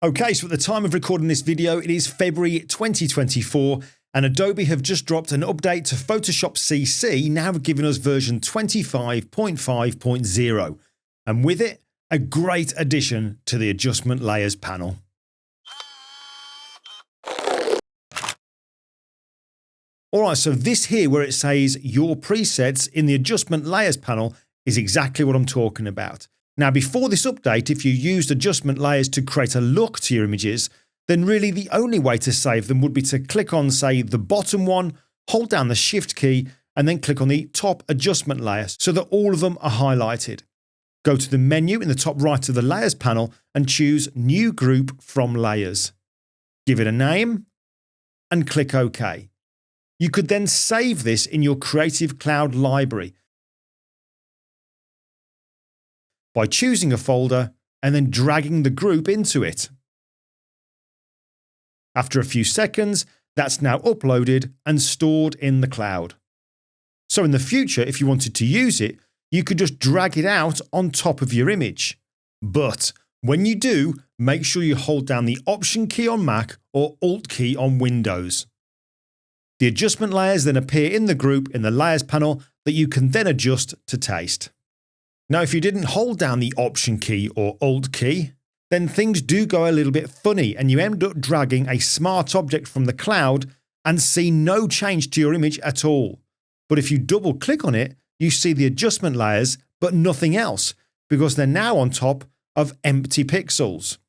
Okay, so at the time of recording this video, it is February 2024, and Adobe have just dropped an update to Photoshop CC, now giving us version 25.5.0, and with it, a great addition to the adjustment layers panel. Alright, so this here where it says your presets in the adjustment layers panel is exactly what I'm talking about. Now, before this update, if you used adjustment layers to create a look to your images, then really the only way to save them would be to click on, say, the bottom one, hold down the Shift key, and then click on the top adjustment layer so that all of them are highlighted. Go to the menu in the top right of the Layers panel and choose New Group from Layers. Give it a name and click OK. You could then save this in your Creative Cloud library by choosing a folder and then dragging the group into it. After a few seconds, that's now uploaded and stored in the cloud. So in the future, if you wanted to use it, you could just drag it out on top of your image. But when you do, make sure you hold down the Option key on Mac or Alt key on Windows. The adjustment layers then appear in the group in the Layers panel that you can then adjust to taste. Now, if you didn't hold down the Option key or Alt key, then things do go a little bit funny and you end up dragging a smart object from the cloud and see no change to your image at all. But if you double click on it, you see the adjustment layers but nothing else because they're now on top of empty pixels.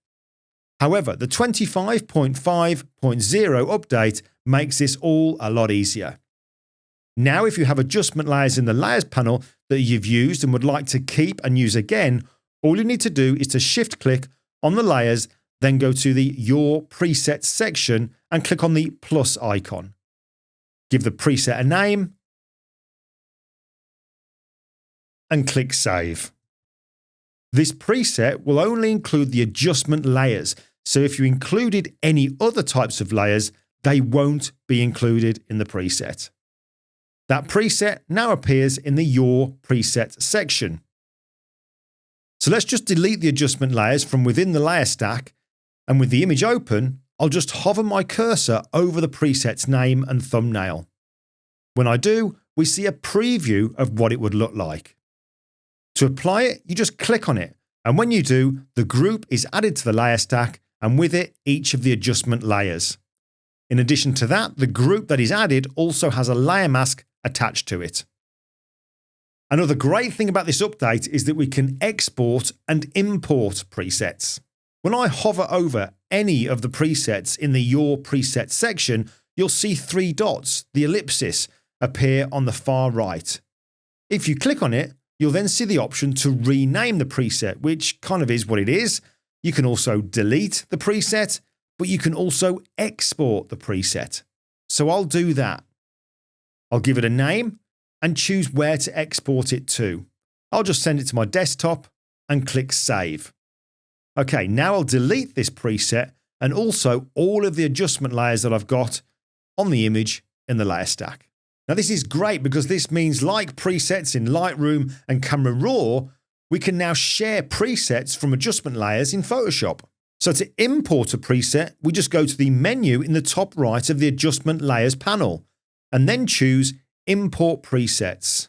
However, the 25.5.0 update makes this all a lot easier. Now, if you have adjustment layers in the Layers panel that you've used and would like to keep and use again, all you need to do is to shift click on the layers, then go to the Your Presets section and click on the plus icon. Give the preset a name and click Save. This preset will only include the adjustment layers, so if you included any other types of layers, they won't be included in the preset. That preset now appears in the Your Presets section. So let's just delete the adjustment layers from within the layer stack, and with the image open, I'll just hover my cursor over the preset's name and thumbnail. When I do, we see a preview of what it would look like. To apply it, you just click on it, and when you do, the group is added to the layer stack, and with it, each of the adjustment layers. In addition to that, the group that is added also has a layer mask attached to it. Another great thing about this update is that we can export and import presets. When I hover over any of the presets in the Your Presets section, you'll see three dots, the ellipsis, appear on the far right. If you click on it, you'll then see the option to rename the preset, which kind of is what it is. You can also delete the preset, but you can also export the preset. So I'll do that. I'll give it a name and choose where to export it to. I'll just send it to my desktop and click Save. Okay, now I'll delete this preset and also all of the adjustment layers that I've got on the image in the layer stack. Now this is great because this means, like presets in Lightroom and Camera Raw, we can now share presets from adjustment layers in Photoshop. So to import a preset, we just go to the menu in the top right of the adjustment layers panel and then choose Import Presets.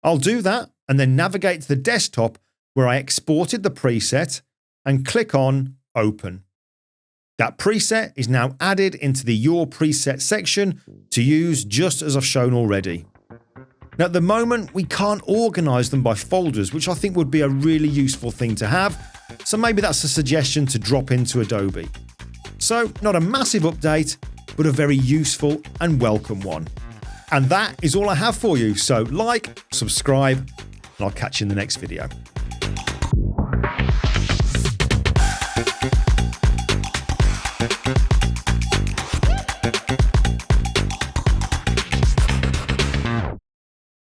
I'll do that and then navigate to the desktop where I exported the preset and click on Open. That preset is now added into the Your Presets section to use just as I've shown already. Now at the moment we can't organise them by folders, which I think would be a really useful thing to have, so maybe that's a suggestion to drop into Adobe. So not a massive update, but a very useful and welcome one. And that is all I have for you, so like, subscribe, and I'll catch you in the next video.